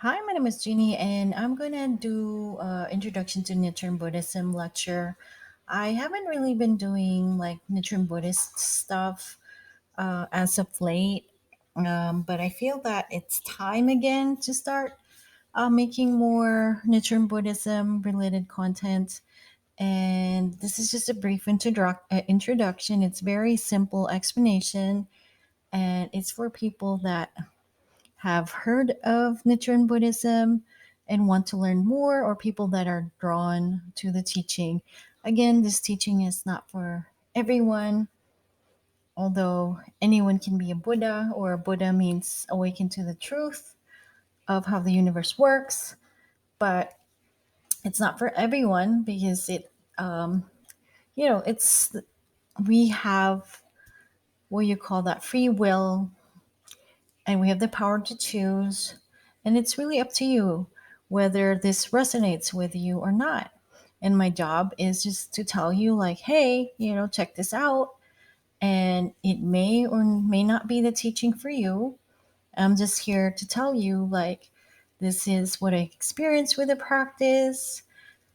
Hi, my name is Jeannie, and I'm gonna do introduction to Nichiren Buddhism lecture. I haven't really been doing like Nichiren Buddhist stuff as of late, but I feel that it's time again to start making more Nichiren Buddhism related content. And this is just a brief introduction. It's very simple explanation, and it's for people that have heard of Nichiren Buddhism and want to learn more, or people that are drawn to the teaching. Again, this teaching is not for everyone, although anyone can be a Buddha, or a Buddha means awaken to the truth of how the universe works. But it's not for everyone because um, it's we have what you call that free will, and we have the power to choose, and it's really up to you whether this resonates with you or not. And my job is just to tell you, like, hey, check this out, and it may or may not be the teaching for you. I'm just here to tell you, like, this is what I experienced with the practice,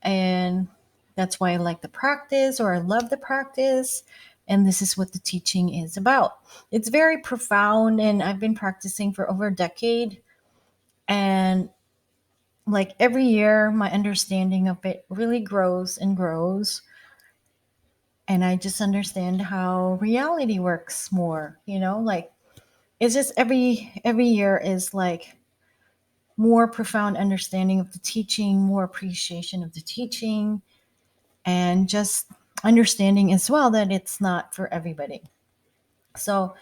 and that's why I like the practice, or I love the practice, and this is what the teaching is about. It's very profound, and I've been practicing for over a decade, and like every year my understanding of it really grows and grows, and I just understand how reality works more, like it's just every year is like more profound understanding of the teaching, more appreciation of the teaching, and just understanding as well that it's not for everybody. So,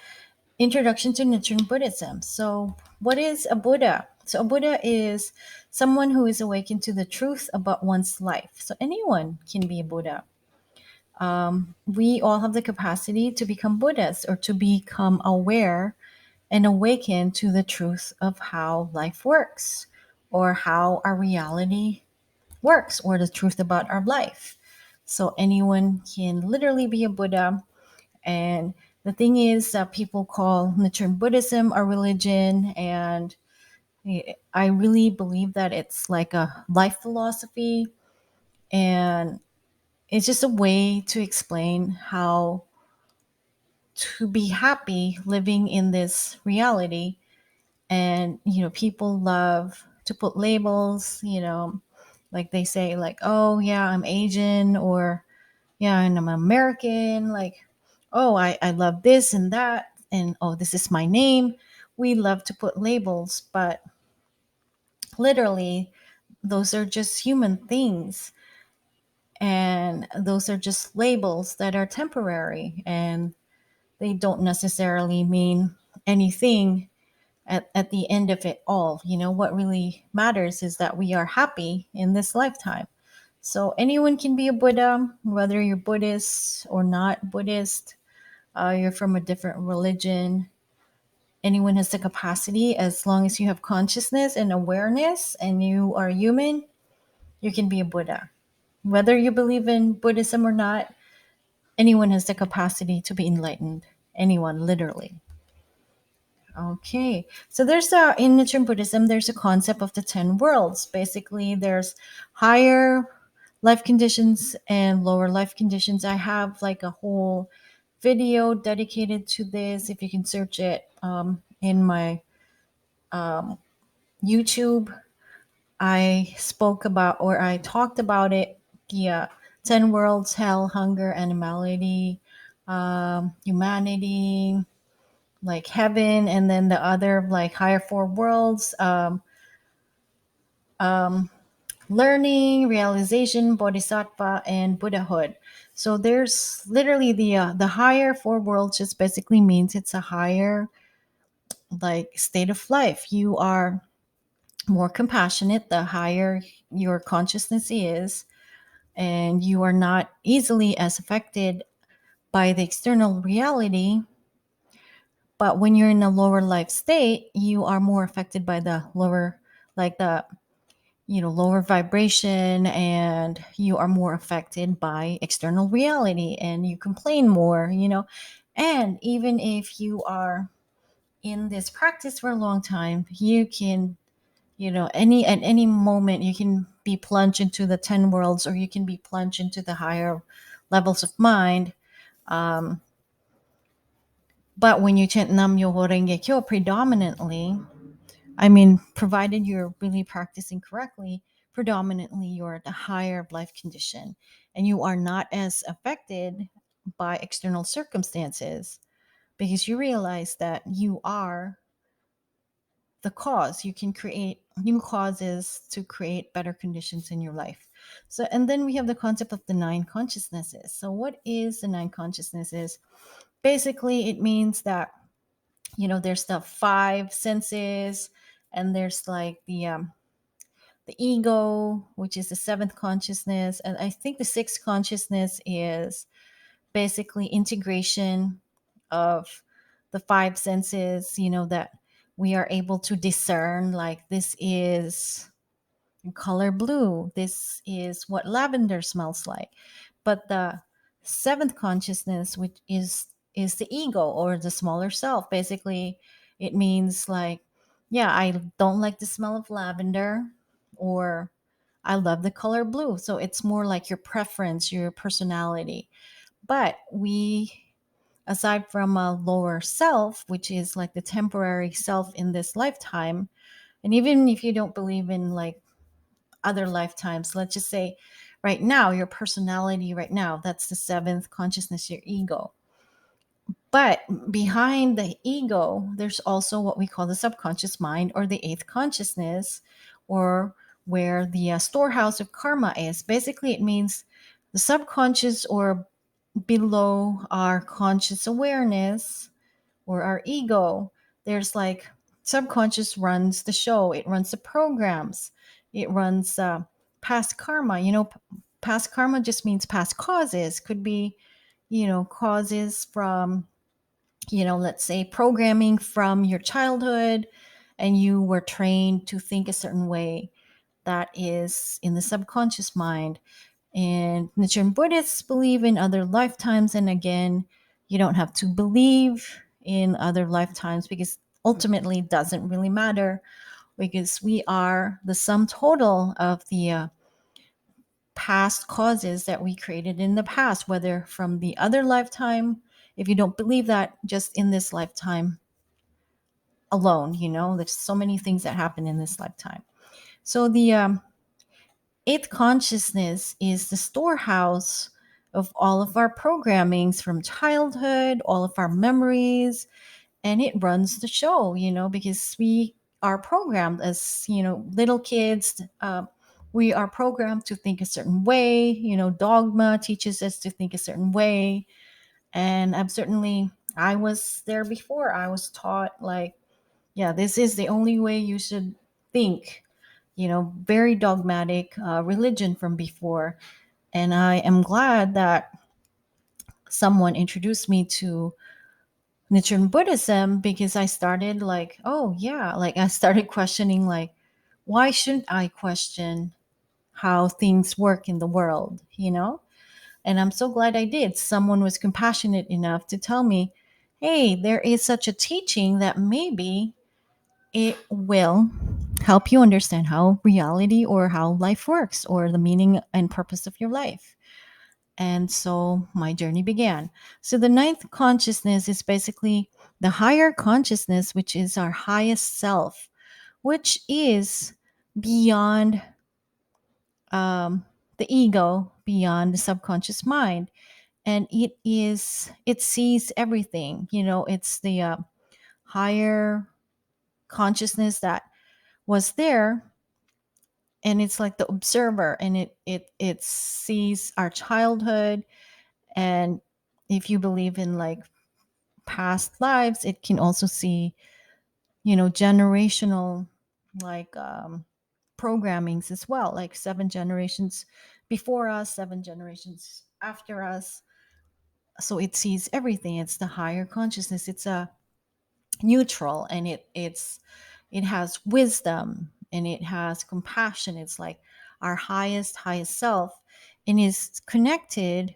introduction to Nichiren Buddhism. So, what is a Buddha? So, a Buddha is someone who is awakened to the truth about one's life. So, anyone can be a Buddha. We all have the capacity to become Buddhas, or to become aware and awaken to the truth of how life works, or how our reality works, or the truth about our life. So anyone can literally be a Buddha. And the thing is that people call Nichiren Buddhism a religion. And I really believe that it's like a life philosophy. And it's just a way to explain how to be happy living in this reality. And, people love to put labels, like they say, like, oh, yeah, I'm Asian, or yeah, and I'm American. Like, oh, I love this and that. And oh, this is my name. We love to put labels, but literally, those are just human things. And those are just labels that are temporary, and they don't necessarily mean anything at the end of it all. What really matters is that we are happy in this lifetime. So anyone can be a Buddha, whether you're Buddhist or not Buddhist, you're from a different religion. Anyone has the capacity, as long as you have consciousness and awareness and you are human, you can be a Buddha. Whether you believe in Buddhism or not, anyone has the capacity to be enlightened. Anyone, literally. Okay, so there's in Nichiren Buddhism, there's a concept of the 10 worlds. Basically, there's higher life conditions and lower life conditions. I have like a whole video dedicated to this. If you can search it in my YouTube, I spoke about, or I talked about it. Yeah, 10 worlds: hell, hunger, animality, humanity, like heaven, and then the other like higher four worlds, learning, realization, bodhisattva, and Buddhahood. So there's literally the higher four worlds just basically means it's a higher like state of life. You are more compassionate the higher your consciousness is, and you are not easily as affected by the external reality. But when you're in a lower life state, you are more affected by the lower, like the lower vibration, and you are more affected by external reality, and you complain more. And even if you are in this practice for a long time, you can At any moment you can be plunged into the 10 worlds, or you can be plunged into the higher levels of mind. um, but when you chant Nam Myoho Renge Kyo predominantly, I mean, provided you're really practicing correctly, predominantly you're at a higher life condition and you are not as affected by external circumstances, because you realize that you are the cause. You can create new causes to create better conditions in your life. So, and then we have the concept of the nine consciousnesses. So, what is the nine consciousnesses? Basically, it means that, there's the five senses, and there's like the ego, which is the seventh consciousness. And I think the sixth consciousness is basically integration of the five senses, that we are able to discern, like, this is color blue, this is what lavender smells like. But the seventh consciousness, which is the ego, or the smaller self, basically it means like, yeah, I don't like the smell of lavender, or I love the color blue. So it's more like your preference, your personality. But we, aside from a lower self, which is like the temporary self in this lifetime, and even if you don't believe in like other lifetimes, let's just say right now, your personality right now, that's the seventh consciousness, your ego. But behind the ego, there's also what we call the subconscious mind, or the eighth consciousness, or where the storehouse of karma is. Basically, it means the subconscious, or below our conscious awareness, or our ego. There's like, subconscious runs the show, it runs the programs, it runs past karma. Past karma just means past causes. Could be, causes from, let's say programming from your childhood, and you were trained to think a certain way, that is in the subconscious mind. And Nichiren Buddhists believe in other lifetimes. And again, you don't have to believe in other lifetimes, because ultimately it doesn't really matter, because we are the sum total of the past causes that we created in the past, whether from the other lifetime. If you don't believe that, just in this lifetime alone, there's so many things that happen in this lifetime. So the eighth consciousness is the storehouse of all of our programmings from childhood, all of our memories, and it runs the show, because we are programmed as, little kids. We are programmed to think a certain way. Dogma teaches us to think a certain way. And I was there before. I was taught, like, yeah, this is the only way you should think, very dogmatic religion from before. And I am glad that someone introduced me to Nichiren Buddhism, because I started like, oh yeah, like I started questioning, like, why shouldn't I question how things work in the world, And I'm so glad I did. Someone was compassionate enough to tell me, hey, there is such a teaching that maybe it will help you understand how reality, or how life works, or the meaning and purpose of your life. And so my journey began. So the ninth consciousness is basically the higher consciousness, which is our highest self, which is beyond um, the ego, beyond the subconscious mind. And it sees everything. It's the higher consciousness that was there, and it's like the observer, and it sees our childhood. And if you believe in like past lives, it can also see, generational, like programmings as well, like seven generations before us, seven generations after us. So it sees everything. It's the higher consciousness. It's a neutral, and it has wisdom, and it has compassion. It's like our highest self, and is connected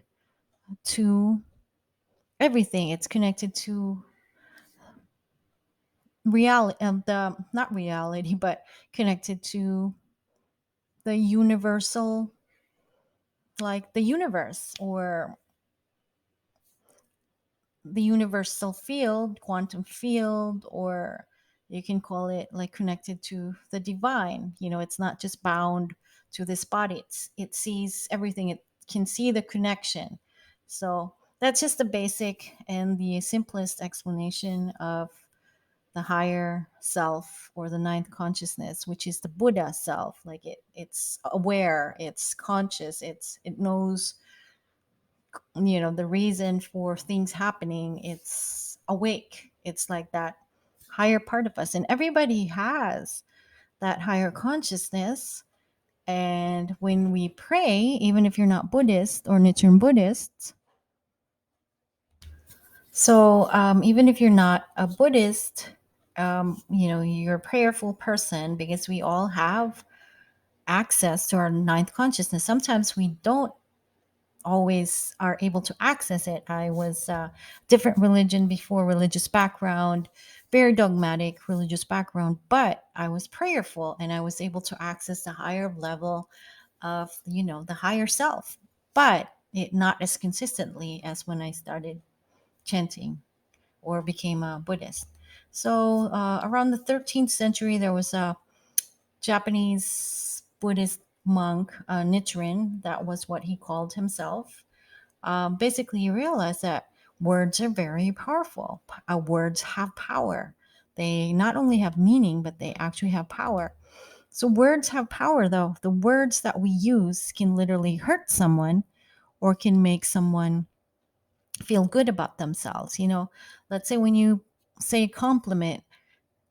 to everything. It's connected to reality, the not reality, but connected to the universal, like the universe, or the universal field, quantum field, or you can call it like connected to the divine. It's not just bound to this body. It sees everything. It can see the connection. So that's just the basic and the simplest explanation of the higher self, or the ninth consciousness, which is the Buddha self. Like it's aware, it's conscious, it knows, the reason for things happening. It's awake. It's like that higher part of us, and everybody has that higher consciousness. And when we pray, even if you're not Buddhist or Nichiren Buddhist, so even if you're not a Buddhist, you're a prayerful person, because we all have access to our ninth consciousness. Sometimes we don't always are able to access it. I was different religion before, religious background, very dogmatic religious background, but I was prayerful and I was able to access the higher level of, the higher self, but it not as consistently as when I started chanting or became a Buddhist. So around the 13th century, there was a Japanese Buddhist monk, Nichiren. That was what he called himself. Basically, you realize that words are very powerful. Words have power. They not only have meaning, but they actually have power. So, words have power, though. The words that we use can literally hurt someone or can make someone feel good about themselves. Let's say when you say a compliment,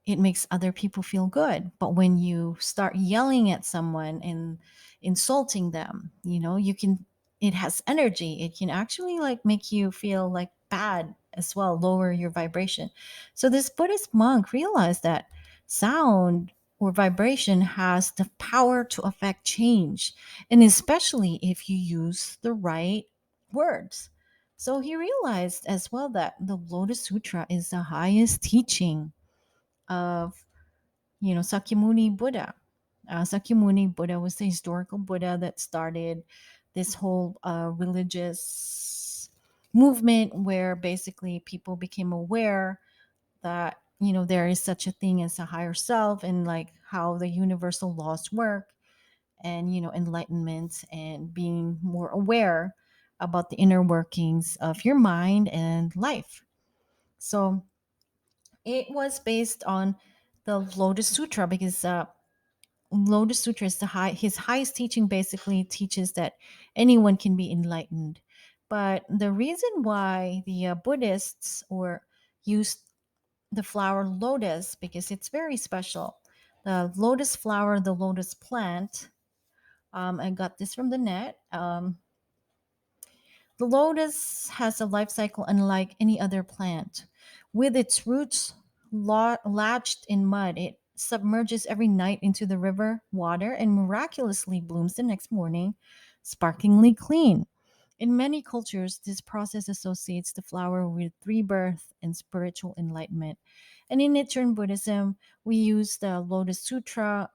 it makes other people feel good. But when you start yelling at someone and insulting them, it has energy. It can actually like make you feel like bad as well, lower your vibration. So this Buddhist monk realized that sound or vibration has the power to affect change, and especially if you use the right words. So he realized as well that the Lotus Sutra is the highest teaching of, Sakyamuni Buddha. Sakyamuni Buddha was the historical Buddha that started this whole religious movement, where basically people became aware that, there is such a thing as a higher self, and like how the universal laws work, and enlightenment, and being more aware about the inner workings of your mind and life. So it was based on the Lotus Sutra, because Lotus Sutra is his highest teaching. Basically, teaches that anyone can be enlightened. But the reason why the Buddhists or used the flower lotus, because it's very special. The lotus flower, the lotus plant. I got this from the net. The lotus has a life cycle unlike any other plant. With its roots latched in mud, it submerges every night into the river water and miraculously blooms the next morning, sparklingly clean. In many cultures, this process associates the flower with rebirth and spiritual enlightenment. And in Nichiren Buddhism, we use the Lotus Sutra,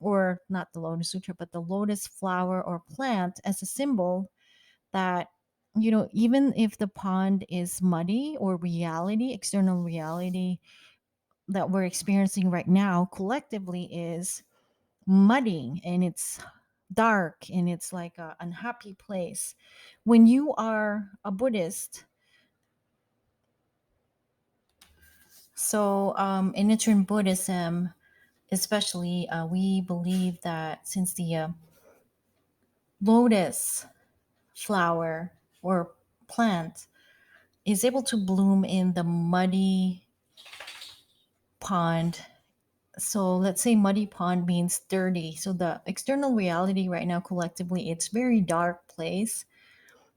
or not the Lotus Sutra, but the lotus flower or plant as a symbol that, even if the pond is muddy, or reality, external reality that we're experiencing right now collectively is muddy, and it's dark, and it's like a unhappy place. When you are a Buddhist, so in Nichiren Buddhism especially, we believe that since the lotus flower or plant is able to bloom in the muddy pond. So let's say muddy pond means dirty. So the external reality right now collectively, it's very dark place.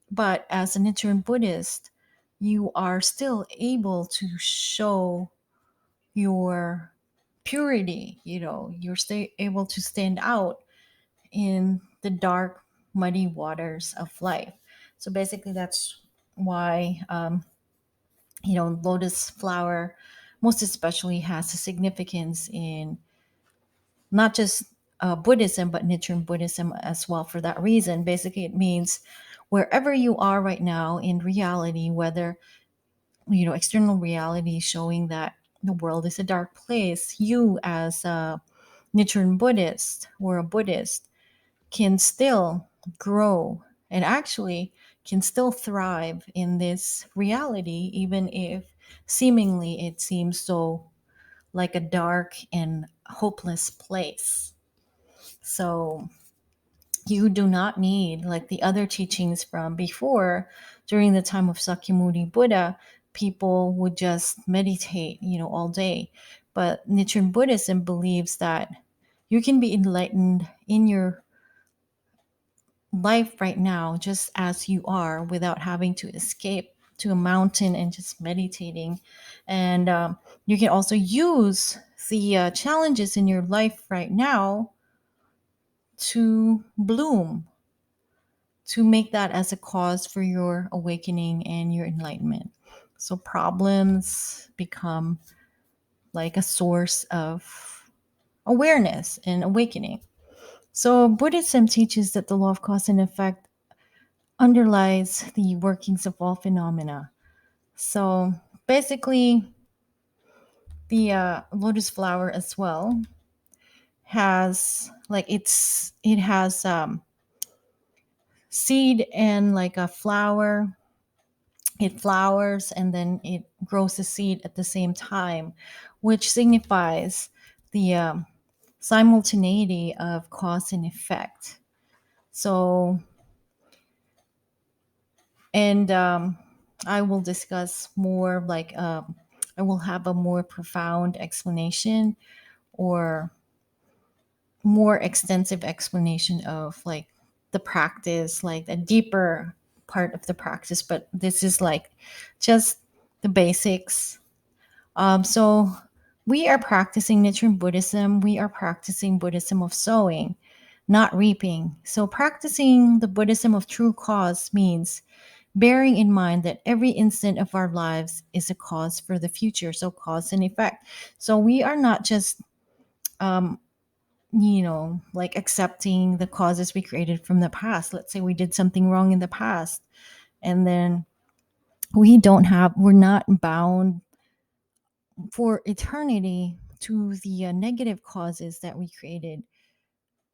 But as a Nichiren Buddhist, you are still able to show your purity. You're still able to stand out in the dark, muddy waters of life. So basically, that's why lotus flower most especially has a significance in not just Buddhism, but Nichiren Buddhism as well. For that reason, basically, it means wherever you are right now in reality, whether external reality showing that the world is a dark place, you as a Nichiren Buddhist or a Buddhist can still grow and actually can still thrive in this reality, even if seemingly it seems so like a dark and hopeless place. So you do not need like the other teachings from before. During the time of Sakyamuni Buddha, people would just meditate, all day. But Nichiren Buddhism believes that you can be enlightened in your life right now just as you are without having to escape to a mountain and just meditating. And you can also use the challenges in your life right now to bloom, to make that as a cause for your awakening and your enlightenment. So problems become like a source of awareness and awakening. So Buddhism teaches that the law of cause and effect underlies the workings of all phenomena. So basically, the lotus flower as well has like it has seed and like a flower. It flowers and then it grows a seed at the same time, which signifies the simultaneity of cause and effect. So, and I will discuss more like I will have a more profound explanation or more extensive explanation of like the practice, like a deeper part of the practice. But this is like just the basics. So we are practicing Nichiren Buddhism. We are practicing Buddhism of sowing, not reaping. So practicing the Buddhism of true cause means bearing in mind that every instant of our lives is a cause for the future. So cause and effect. So we are not just um, like accepting the causes we created from the past. Let's say we did something wrong in the past, and then we're not bound for eternity to the negative causes that we created,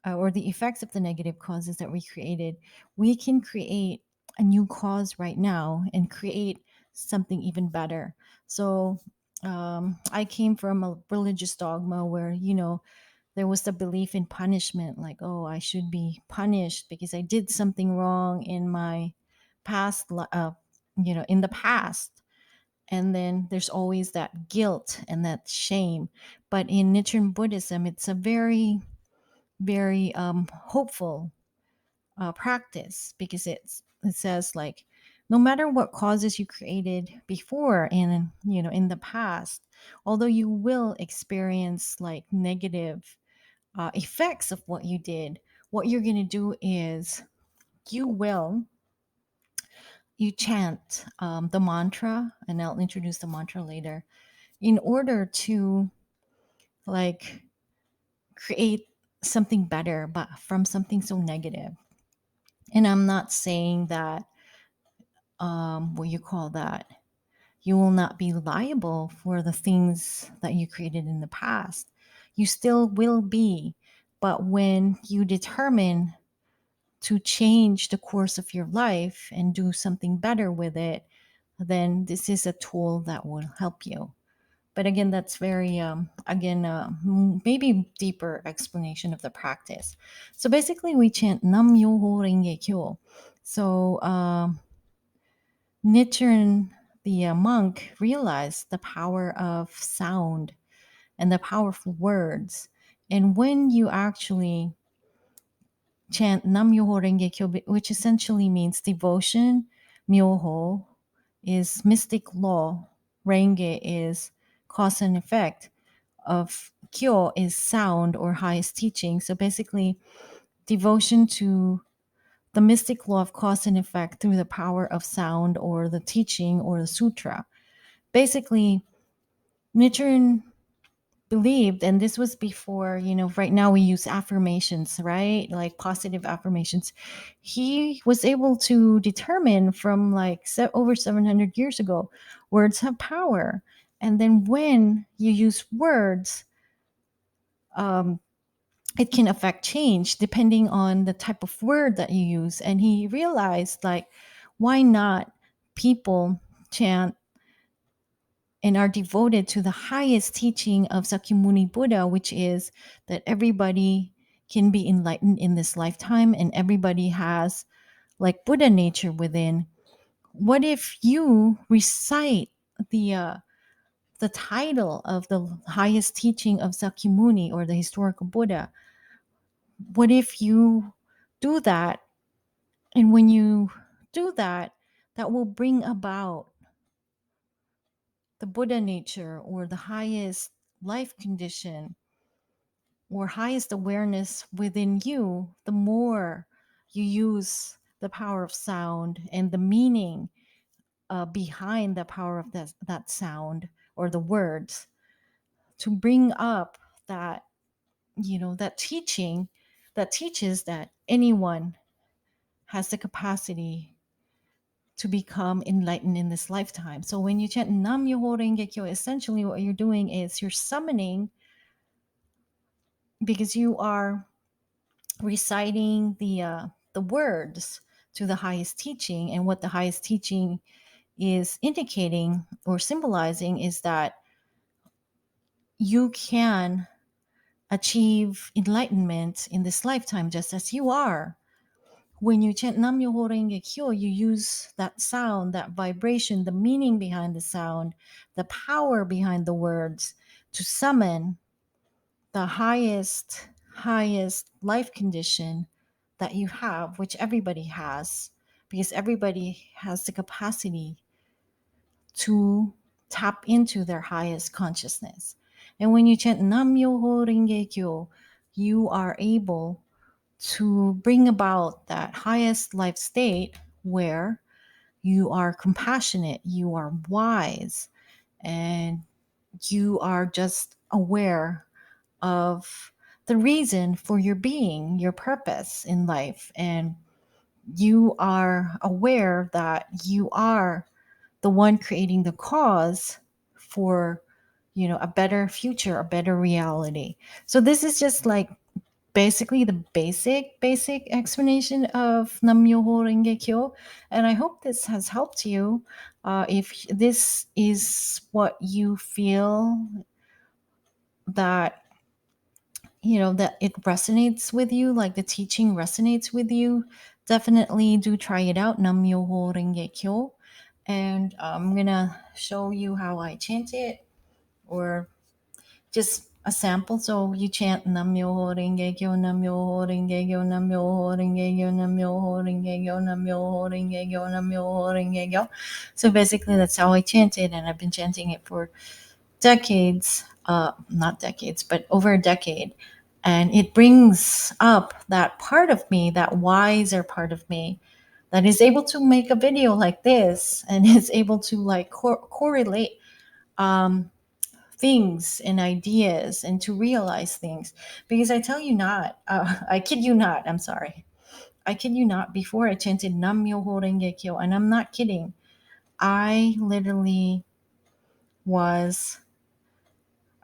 or the effects of the negative causes that we created. We can create a new cause right now and create something even better. So I came from a religious dogma where, there was the belief in punishment, like, oh, I should be punished because I did something wrong in my in the past. And then there's always that guilt and that shame. But in Nichiren Buddhism, it's a very, very hopeful practice, because it says like, no matter what causes you created before and in the past, although you will experience like negative effects of what you did, what you're going to do is you will you chant the mantra, and I'll introduce the mantra later, in order to like create something better but from something so negative. And I'm not saying that what you call that, you will not be liable for the things that you created in the past. You still will be. But when you determine to change the course of your life and do something better with it, then this is a tool that will help you. But again, that's very maybe deeper explanation of the practice. So basically, we chant Nam Myoho Renge Kyo. So Nichiren, the monk, realized the power of sound and the powerful words. And when you actually chant Nam Myoho Renge Kyo, which essentially means devotion, Myoho is mystic law, Renge is cause and effect, of Kyo is sound or highest teaching. So basically, devotion to the mystic law of cause and effect through the power of sound or the teaching or the sutra. Basically, Nichiren believed, and this was before, right now we use affirmations, right? Like positive affirmations. He was able to determine from like over 700 years ago, words have power. And then when you use words, um, it can affect change depending on the type of word that you use. And he realized, like, why not people chant and are devoted to the highest teaching of Sakyamuni Buddha, which is that everybody can be enlightened in this lifetime and everybody has like Buddha nature within. What if you recite the uh, the title of the highest teaching of Sakyamuni or the historical Buddha? What if you do that? And when you do that, that will bring about the Buddha nature or the highest life condition or highest awareness within you. The more you use the power of sound and the meaning behind the power of that sound or the words to bring up that, that teaching that teaches that anyone has the capacity to become enlightened in this lifetime. So when you chant Nam Myoho Renge Kyo, essentially what you're doing is you're summoning, because you are reciting the words to the highest teaching. And what the highest teaching is indicating or symbolizing is that you can achieve enlightenment in this lifetime just as you are. When you chant Nam Myoho Renge Kyo, you use that sound, that vibration, the meaning behind the sound, the power behind the words to summon the highest life condition that you have, which everybody has, because everybody has the capacity to tap into their highest consciousness. And when you chant Nam Myoho Renge Kyo, you are able to bring about that highest life state where you are compassionate, you are wise, and you are just aware of the reason for your being, your purpose in life. And you are aware that you are the one creating the cause for, a better future, a better reality. So this is just like basically the basic explanation of Nam Myoho Renge Kyo, and I hope this has helped you. If this is what you feel that that it resonates with you, like the teaching resonates with you, definitely do try it out. Nam Myoho Renge Kyo, and I'm gonna show you how I chant it, or just a sample. So you chant Nam Myoho Renge Kyo, Nam Myoho Renge Kyo, Nam Myoho Renge Kyo, Nam Myoho Renge Kyo, Nam Myoho Renge Kyo, Nam Myoho Renge Kyo. So basically, that's how I chant it, and I've been chanting it for decades, not decades, but over a decade. And it brings up that part of me, that wiser part of me, that is able to make a video like this and is able to like correlate um, things and ideas and to realize things. Because I tell you not, I kid you not, I'm sorry. I kid you not, before I chanted Nam Myoho Renge Kyo, and I'm not kidding, I literally was,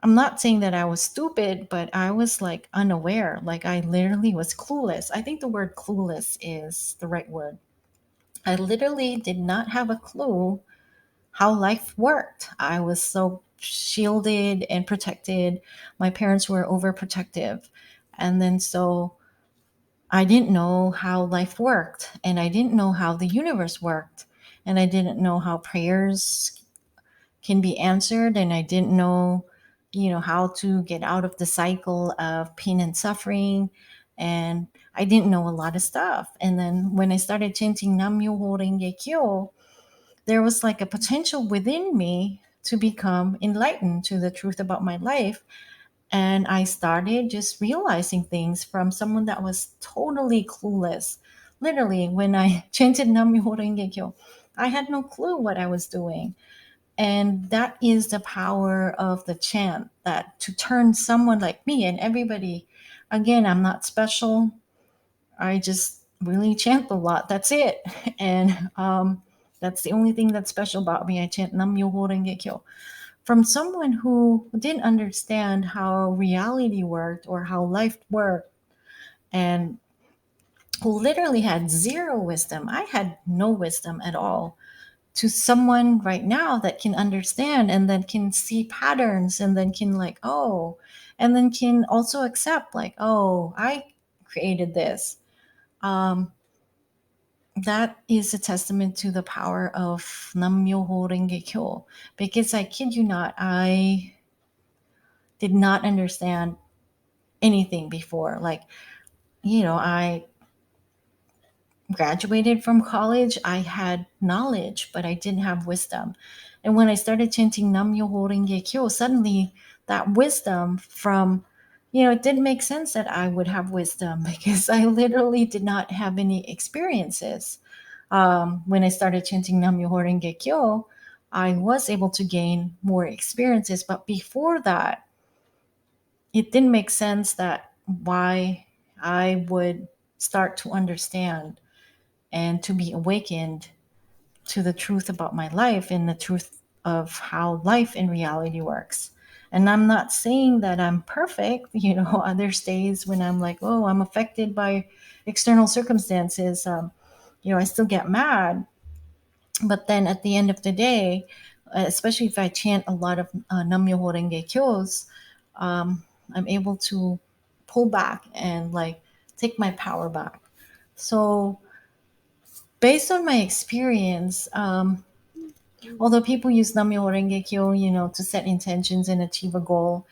I'm not saying that I was stupid, but I was like unaware. Like I literally was clueless. I think the word clueless is the right word. I literally did not have a clue how life worked. I was so shielded and protected. My parents were overprotective. And then so I didn't know how life worked, and I didn't know how the universe worked, and I didn't know how prayers can be answered, and I didn't know, how to get out of the cycle of pain and suffering, and I didn't know a lot of stuff. And then when I started chanting Nam Myoho Renge Kyo, there was like a potential within me to become enlightened to the truth about my life. And I started just realizing things from someone that was totally clueless. Literally, when I chanted Nam Myoho Renge Kyo, I had no clue what I was doing. And that is the power of the chant, that to turn someone like me and everybody, again, I'm not special. I just really chant a lot. That's it. And that's the only thing that's special about me. I chant Nam Myoho Renge Kyo. From someone who didn't understand how reality worked or how life worked, and who literally had zero wisdom. I had no wisdom at all. To someone right now that can understand and then can see patterns and then can like, oh, and then can also accept like, oh, I created this. Um, that is a testament to the power of Nam Myoho Renge Kyo. Because I kid you not, I did not understand anything before. Like, I graduated from college, I had knowledge, but I didn't have wisdom. And when I started chanting Nam Myoho Renge Kyo, suddenly that wisdom from, it didn't make sense that I would have wisdom because I literally did not have any experiences. When I started chanting Nam Myoho Renge Kyo, I was able to gain more experiences. But before that, it didn't make sense that why I would start to understand and to be awakened to the truth about my life and the truth of how life in reality works. And I'm not saying that I'm perfect. There's days when I'm like, oh, I'm affected by external circumstances. I still get mad. But then at the end of the day, especially if I chant a lot of Nam Myoho Renge Kyos, I'm able to pull back and like take my power back. So based on my experience, although people use Namyo Renge Kyo, to set intentions and achieve a goal,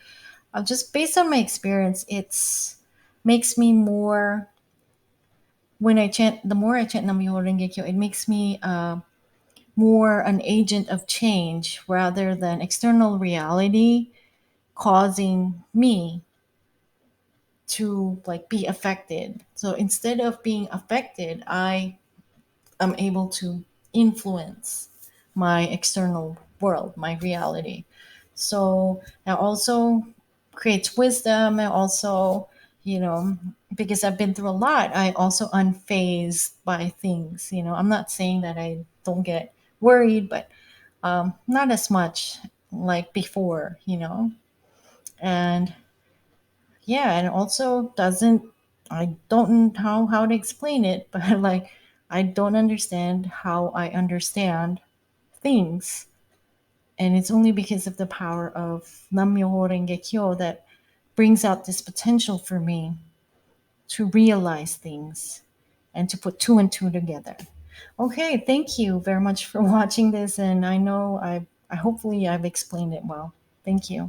just based on my experience, it's makes me more. When I chant, the more I chant Namyo Renge Kyo, it makes me more an agent of change rather than external reality causing me to like be affected. So instead of being affected, I am able to influence my external world, my reality. So that also creates wisdom. And also, you know, because I've been through a lot, I also unfazed by things. I'm not saying that I don't get worried, but not as much like before. And yeah, and also doesn't, I don't know how to explain it, but like I don't understand how I understand things. And it's only because of the power of Nam-myoho Renge Kyo that brings out this potential for me to realize things and to put two and two together. Okay, thank you very much for watching this, and I know I hopefully I've explained it well. Thank you.